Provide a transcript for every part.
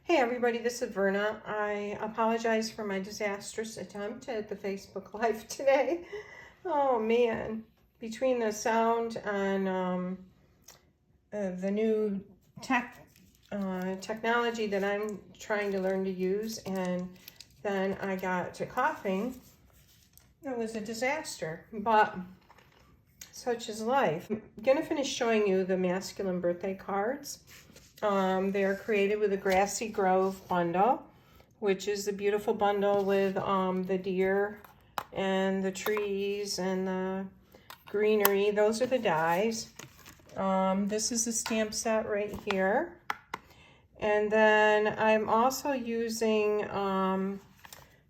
Hey everybody, this is Verna. I apologize for my disastrous attempt at the Facebook Live today. Oh man, between the sound and the new technology that I'm trying to learn to use, and then I got to coughing, it was a disaster, but such is life. I'm gonna finish showing you the masculine birthday cards. They are created with a Grassy Grove bundle, which is the beautiful bundle with the deer and the trees and the greenery. Those are the dies. This is the stamp set right here. And then I'm also using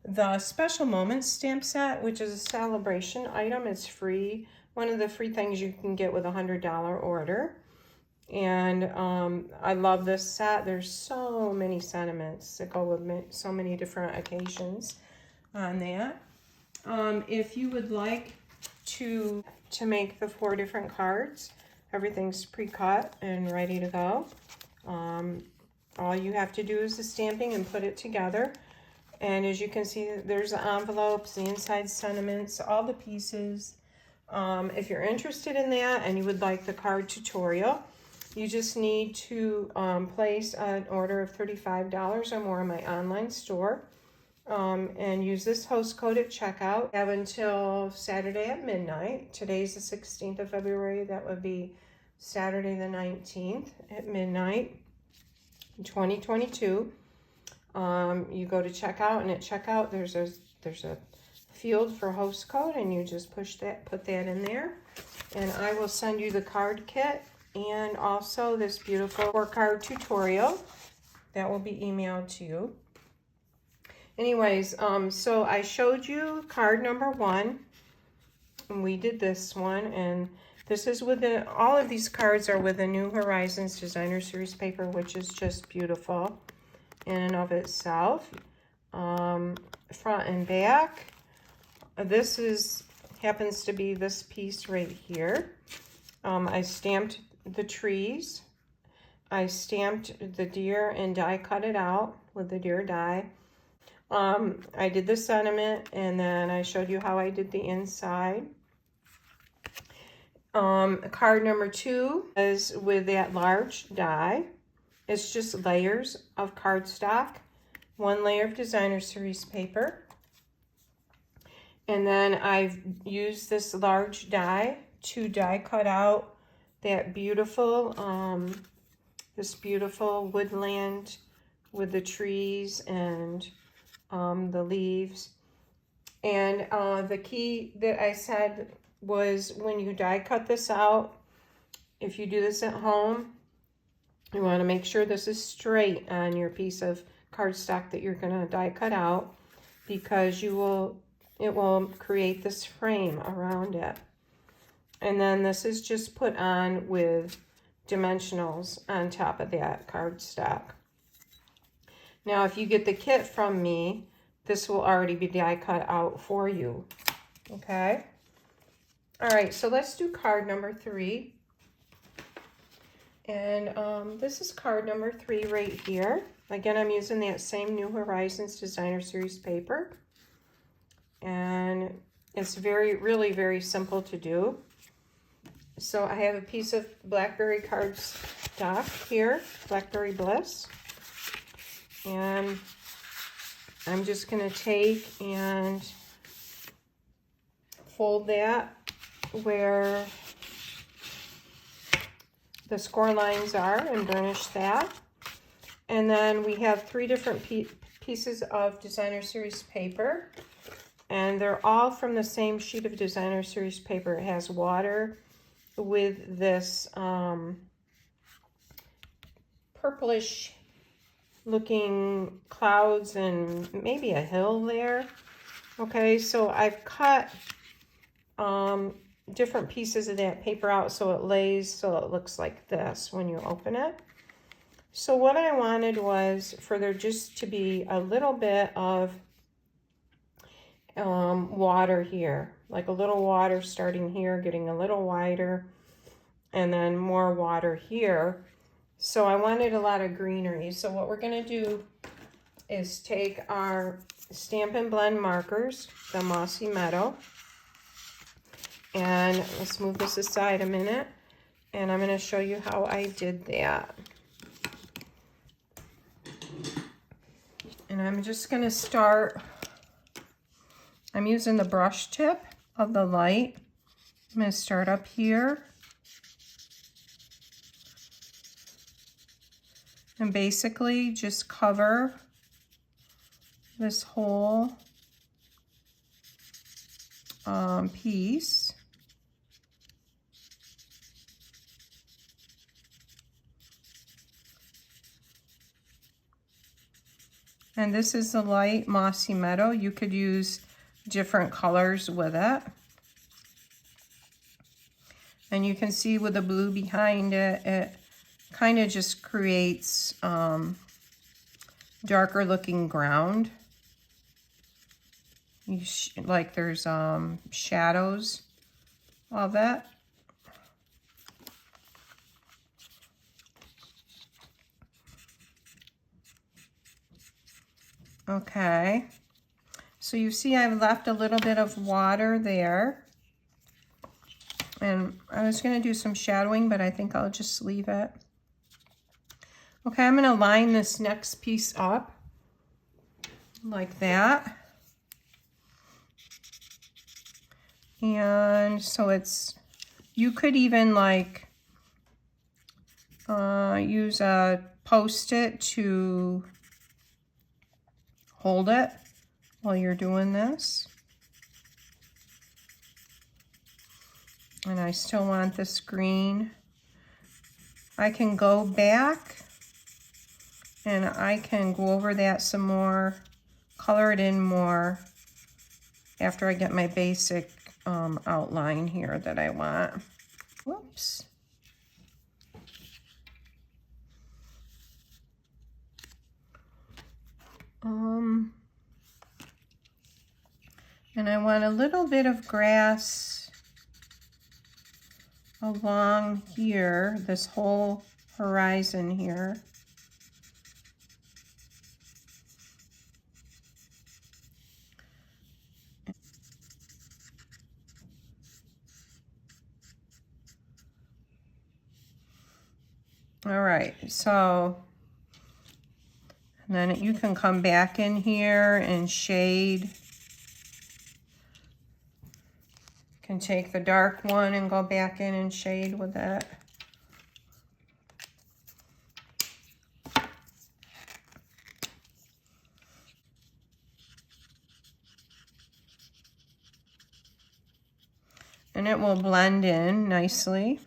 the Special Moments stamp set, which is a celebration item. It's free. One of the free things you can get with a $100 order. And I love this set. There's so many sentiments that go with so many different occasions on that. If you would like to make the 4 different cards, everything's pre-cut and ready to go. All you have to do is the stamping and put it together. And as you can see, there's the envelopes, the inside sentiments, all the pieces. If you're interested in that and you would like the card tutorial, you just need to place an order of $35 or more in my online store and use this host code at checkout. I have until Saturday at midnight. Today's the 16th of February. That would be Saturday the 19th at midnight, 2022. You go to checkout, and at checkout there's a field for host code, and you just put that in there, and I will send you the card kit and also this beautiful 4-card tutorial that will be emailed to you. Anyways, so I showed you card number 1, and we did this one, and this is with all of these cards are with the New Horizons Designer Series paper, which is just beautiful in and of itself. Front and back. This happens to be this piece right here. I stamped the trees. I stamped the deer and die cut it out with the deer die. I did the sentiment, and then I showed you how I did the inside. Card number 2 is with that large die. It's just layers of cardstock, 1 layer of Designer Series paper. And then I've used this large die to die cut out that beautiful, this beautiful woodland with the trees and the leaves. And the key that I said was, when you die cut this out, if you do this at home, you want to make sure this is straight on your piece of cardstock that you're going to die cut out, because it will create this frame around it. And then this is just put on with dimensionals on top of that cardstock. Now, if you get the kit from me, this will already be die cut out for you. Okay? All right, so let's do card number 3. And this is card number 3 right here. Again, I'm using that same New Horizons Designer Series paper. And it's really very simple to do. So I have a piece of Blackberry cardstock here, Blackberry Bliss. And I'm just going to take and fold that where the score lines are and burnish that. And then we have 3 different pieces of Designer Series paper. And they're all from the same sheet of Designer Series paper. It has water with this purplish looking clouds and maybe a hill there. Okay, so I've cut different pieces of that paper out so it lays, so it looks like this when you open it. So what I wanted was for there just to be a little bit of water here, like a little water starting here, getting a little wider, and then more water here. So I wanted a lot of greenery. So what we're gonna do is take our Stampin' Blend markers, the Mossy Meadow, and let's move this aside a minute, and I'm gonna show you how I did that. And I'm just gonna start, I'm using the brush tip of the light. I'm gonna start up here. And basically just cover this whole piece. And this is the light Mossy Meadow. You could use different colors with it. And you can see with the blue behind it, it kind of just creates darker looking ground. Like there's shadows of it. Okay, so you see I've left a little bit of water there. And I was going to do some shadowing, but I think I'll just leave it. Okay, I'm going to line this next piece up like that. And so it's, you could even like use a Post-it to hold it while you're doing this. And I still want this green. I can go back and I can go over that some more, color it in more after I get my basic outline here that I want. Whoops. And I want a little bit of grass along here, this whole horizon here. All right, so and then you can come back in here and shade. Can take the dark one and go back in and shade with it. And it will blend in nicely.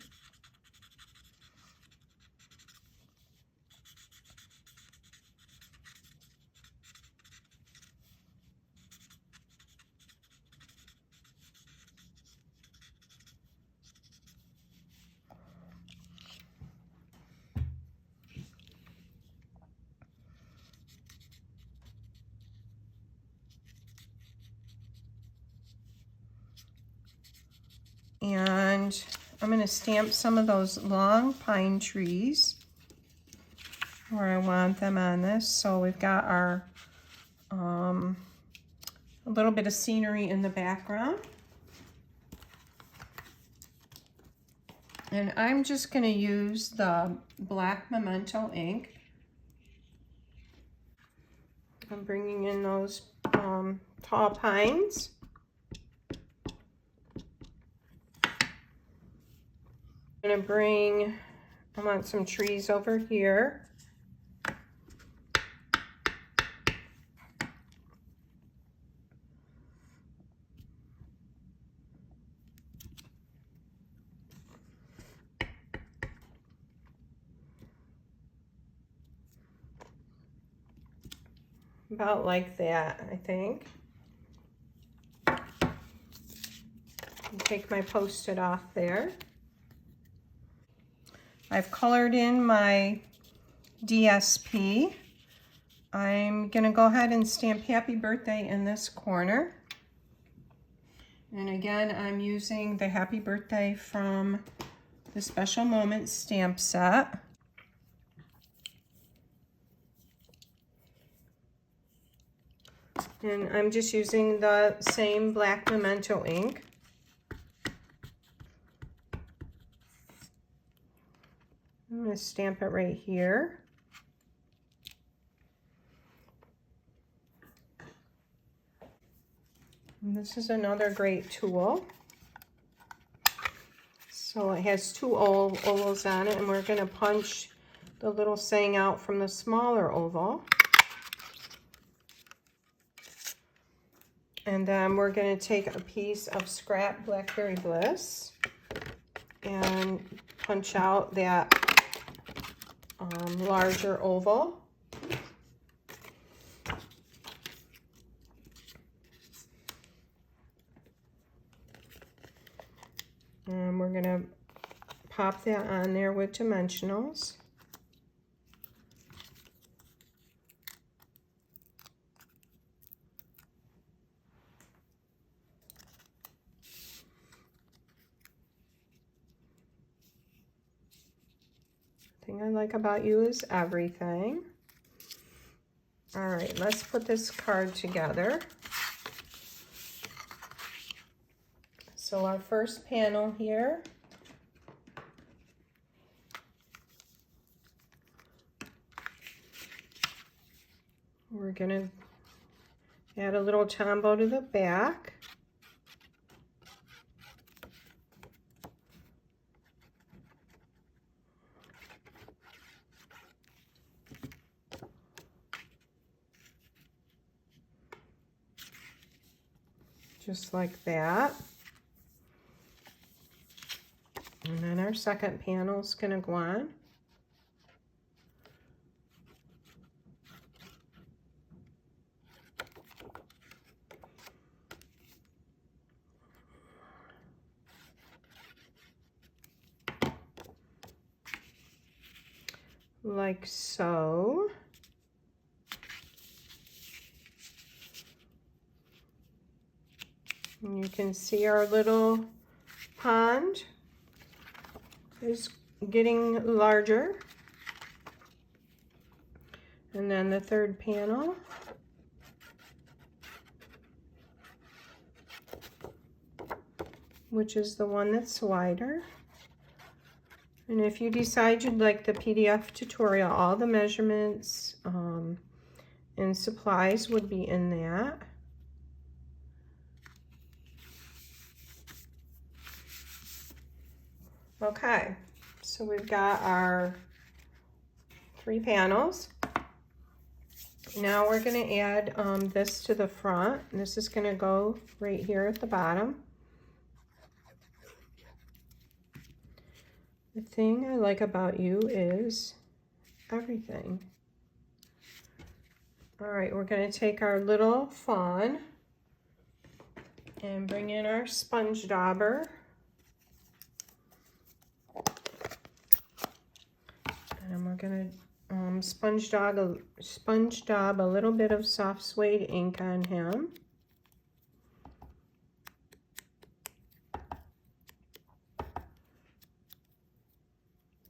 And I'm going to stamp some of those long pine trees where I want them on this. So we've got our a little bit of scenery in the background. And I'm just going to use the black Memento ink. I'm bringing in those tall pines. I'm going to bring, I want some trees over here. About like that, I think. Take my Post-it off there. I've colored in my DSP. I'm gonna go ahead and stamp Happy Birthday in this corner. And again, I'm using the Happy Birthday from the Special Moments stamp set. And I'm just using the same black Memento ink. I'm going to stamp it right here. And this is another great tool. So it has two ovals on it, and we're going to punch the little saying out from the smaller oval. And then we're going to take a piece of scrap Blackberry Bliss and punch out that larger oval. And we're going to pop that on there with dimensionals. The thing I like about you is everything. All right, let's put this card together. So our first panel here, we're going to add a little tombow to the back. Just like that. And then our second panel is going to go on. Like so. And you can see our little pond is getting larger. And then the third panel. Which is the one that's wider. And if you decide you'd like the PDF tutorial, all the measurements and supplies would be in that. Okay, so we've got our 3 panels. Now we're going to add this to the front. And this is going to go right here at the bottom. The thing I like about you is everything. All right, we're going to take our little fawn and bring in our sponge dauber. And we're going to sponge daub a little bit of soft suede ink on him.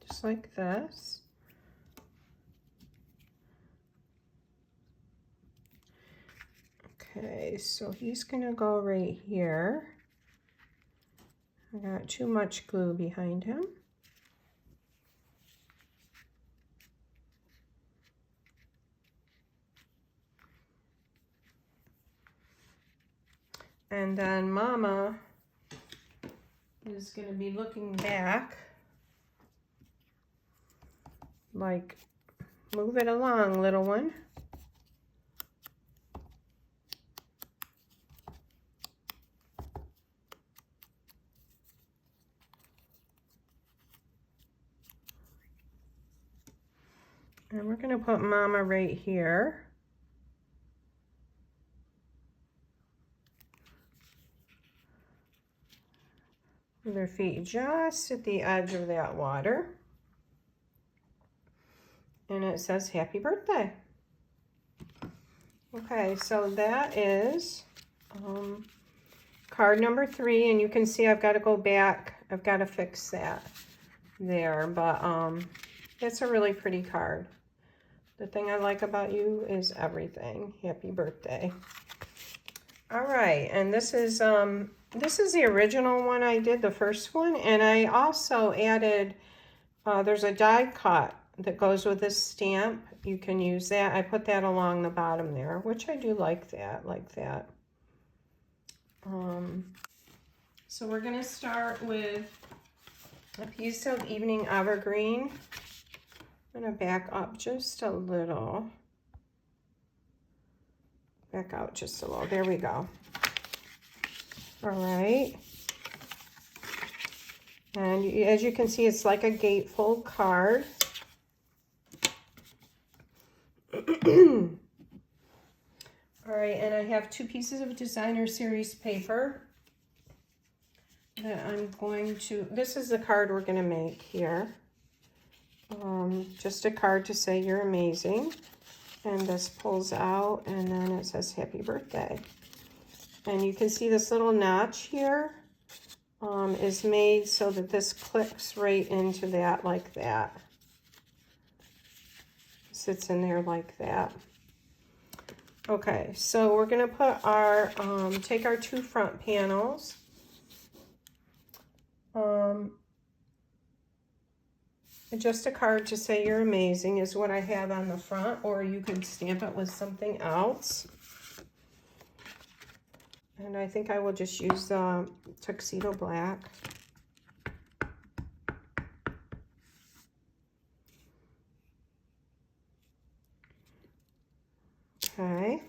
Just like this. Okay, so he's going to go right here. I got too much glue behind him. And then Mama is going to be looking back, like, move it along, little one. And we're going to put Mama right here. With her feet just at the edge of that water. And it says happy birthday. Okay, so that is card number 3, and you can see I've got to go back. I've got to fix that there, but it's a really pretty card. The thing I like about you is everything. Happy birthday. All right, and this is the original one I did, the first one, and I also added, there's a die cut that goes with this stamp. You can use that. I put that along the bottom there, which I do like that, So we're gonna start with a piece of evening evergreen. I'm gonna back up just a little. Back out just a little. There we go. All right. And as you can see, it's like a gatefold card. All right, and I have 2 pieces of designer series paper that I'm going to, this is the card we're going to make here. Just a card to say you're amazing. And this pulls out, and then it says happy birthday. And you can see this little notch here is made so that this clicks right into that like that. Sits in there like that. Okay, so we're gonna put our, take our 2 front panels. Just a card to say you're amazing is what I have on the front, or you could stamp it with something else. And I think I will just use the tuxedo black. Okay.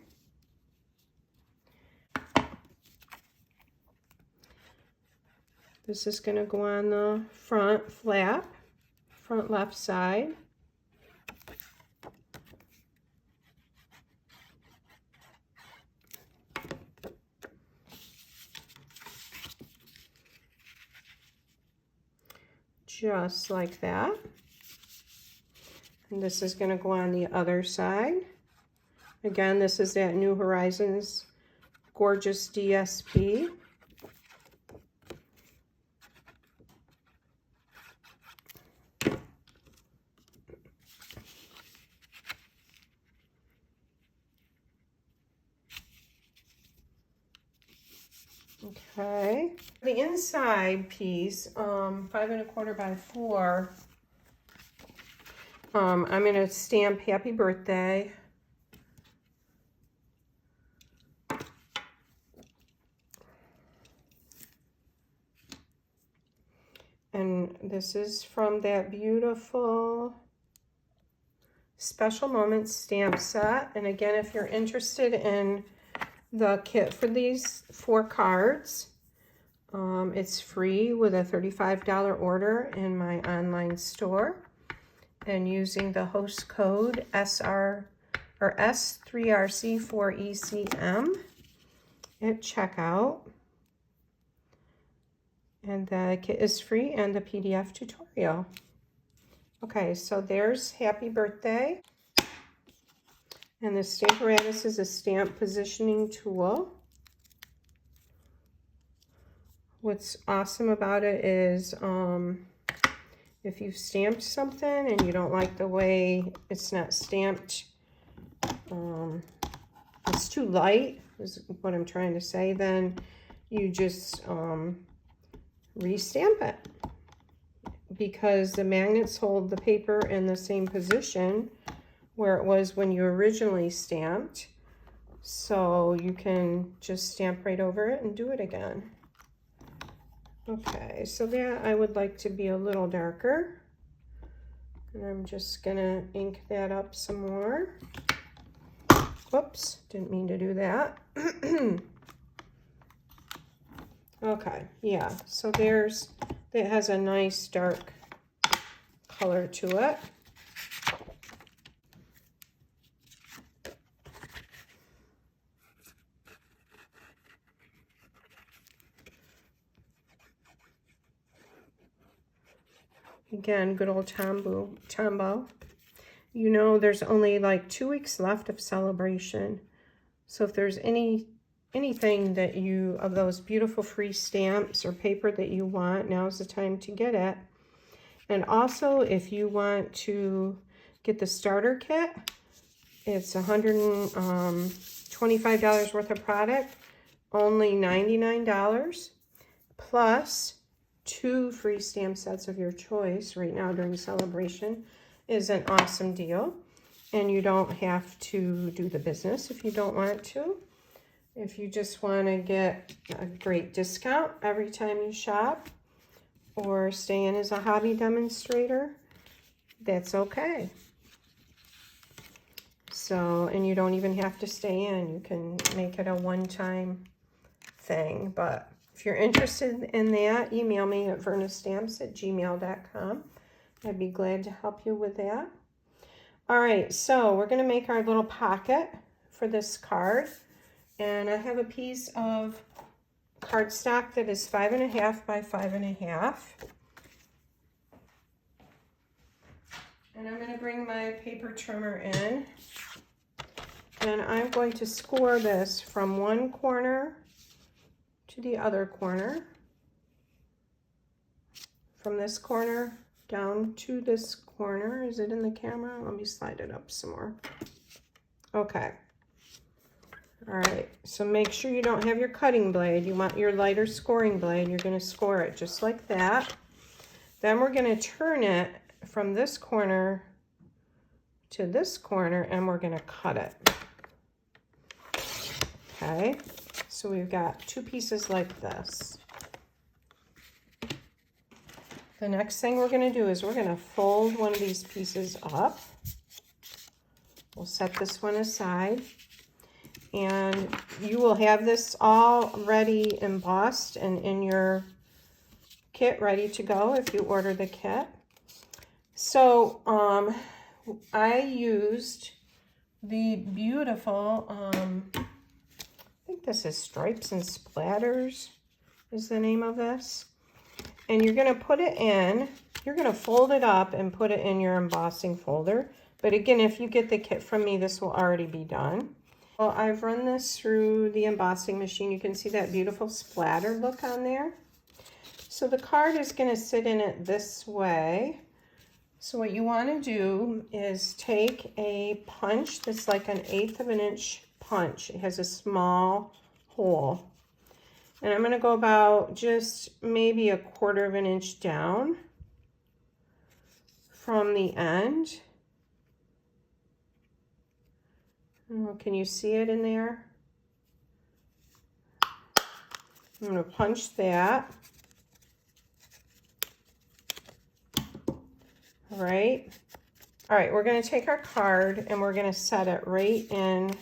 This is going to go on the front flap, front left side. Just like that. And this is going to go on the other side. Again, this is that New Horizons Gorgeous DSP. Okay, the inside piece, 5 1/4 by 4, I'm going to stamp happy birthday. And this is from that beautiful Special Moments stamp set. And again, if you're interested in the kit for these 4 cards, it's free with a $35 order in my online store. And using the host code S3RC4ECM at checkout. And the kit is free and the PDF tutorial. Okay, so there's happy birthday. And the Stamparatus is a stamp positioning tool. What's awesome about it is if you've stamped something and you don't like the way it's not stamped, it's too light, is what I'm trying to say, then you just restamp it, because the magnets hold the paper in the same position where it was when you originally stamped, so you can just stamp right over it and do it again. Okay, so that I would like to be a little darker, and I'm just gonna ink that up some more. Whoops, didn't mean to do that. Okay, yeah, so there's, it has a nice dark color to it. Again, good old Tombow. You know, there's only like 2 weeks left of celebration. So if there's anything that you, of those beautiful free stamps or paper that you want, now's the time to get it. And also, if you want to get the starter kit, it's $125 worth of product only $99 plus 2 free stamp sets of your choice right now during celebration is an awesome deal. And you don't have to do the business if you don't want to. If you just want to get a great discount every time you shop or stay in as a hobby demonstrator, that's okay. So, and you don't even have to stay in. You can make it a one-time thing. But if you're interested in that, email me at vernastamps@gmail.com. I'd be glad to help you with that. All right, so we're going to make our little pocket for this card. And I have a piece of cardstock that is 5.5 by 5.5. And I'm going to bring my paper trimmer in. And I'm going to score this from one corner to the other corner. From this corner down to this corner. Is it in the camera? Let me slide it up some more. Okay. All right. So make sure you don't have your cutting blade. You want your lighter scoring blade. You're going to score it just like that. Then we're going to turn it from this corner to this corner and we're going to cut it. Okay. So we've got 2 pieces like this. The next thing we're going to do is we're going to fold one of these pieces up. We'll set this one aside. And you will have this already embossed and in your kit ready to go if you order the kit. So I used the beautiful, I think this is Stripes and Splatters is the name of this. And you're going to put it in, you're going to fold it up and put it in your embossing folder. But again, if you get the kit from me, this will already be done. Well, I've run this through the embossing machine. You can see that beautiful splatter look on there. So the card is going to sit in it this way. So what you want to do is take a punch that's like 1/8 of an inch punch. It has a small hole. And I'm going to go about just maybe 1/4 of an inch down from the end. Oh, can you see it in there? I'm going to punch that. All right. All right, we're going to take our card and we're going to set it right in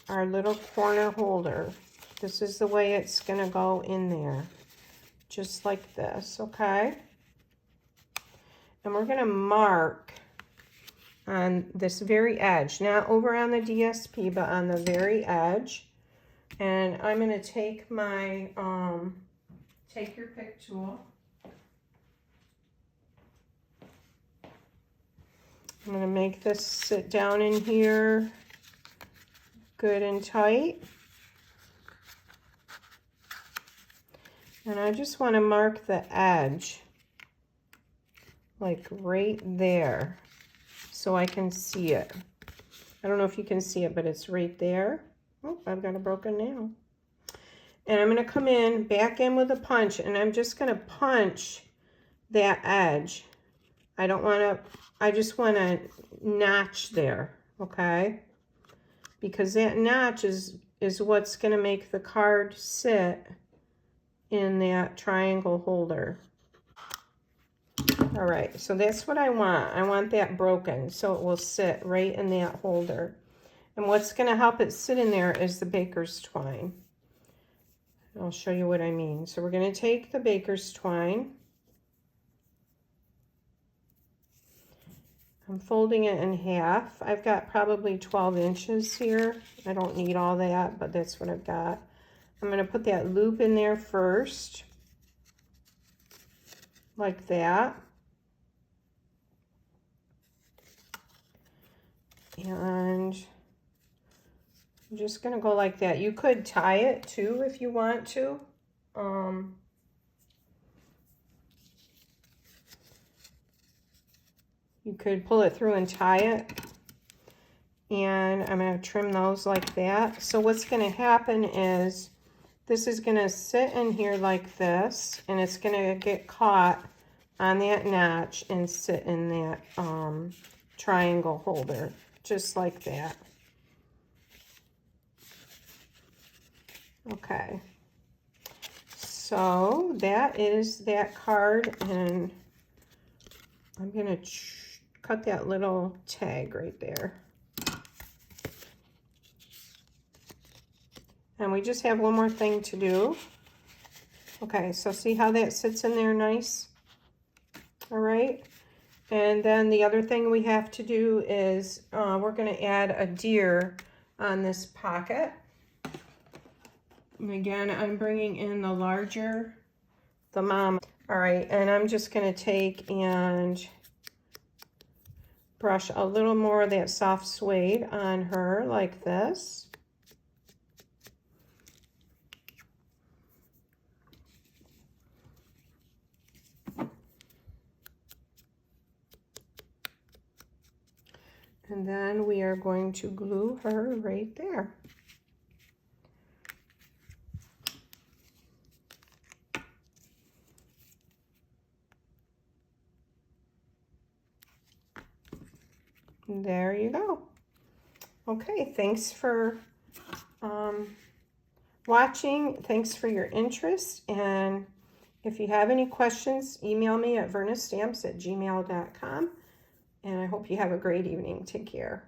our little corner holder. This is the way it's going to go in there, just like this, okay? And we're going to mark on this very edge, not over on the DSP, but on the very edge. And I'm going to take my, take your pick tool. I'm going to make this sit down in here good and tight. And I just want to mark the edge, like right there, so I can see it. I don't know if you can see it, but it's right there. Oh, I've got a broken nail. And I'm going to come in, back in with a punch, and I'm just going to punch that edge. I don't want to, I just want to notch there, okay? Because that notch is what's going to make the card sit in that triangle holder. All right, so that's what I want. I want that broken so it will sit right in that holder. And what's going to help it sit in there is the baker's twine. I'll show you what I mean. So we're going to take the baker's twine. I'm folding it in half. I've got probably 12 inches here. I don't need all that, but that's what I've got. I'm going to put that loop in there first, like that. And I'm just going to go like that. You could tie it too if you want to. You could pull it through and tie it. and I'm going to trim those like that. So what's going to happen is this is going to sit in here like this, and it's going to get caught on that notch and sit in that triangle holder, just like that. Okay, so that is that card, and I'm going to cut that little tag right there. And we just have one more thing to do. Okay, so see how that sits in there nice? All right. And then the other thing we have to do is we're going to add a deer on this pocket. And again, I'm bringing in the larger, the mom. All right, and I'm just going to take and brush a little more of that soft suede on her like this. And then we are going to glue her right there. There you go. Okay, thanks for watching. Thanks for your interest. And if you have any questions, email me at vernastamps@gmail.com. And I hope you have a great evening. Take care.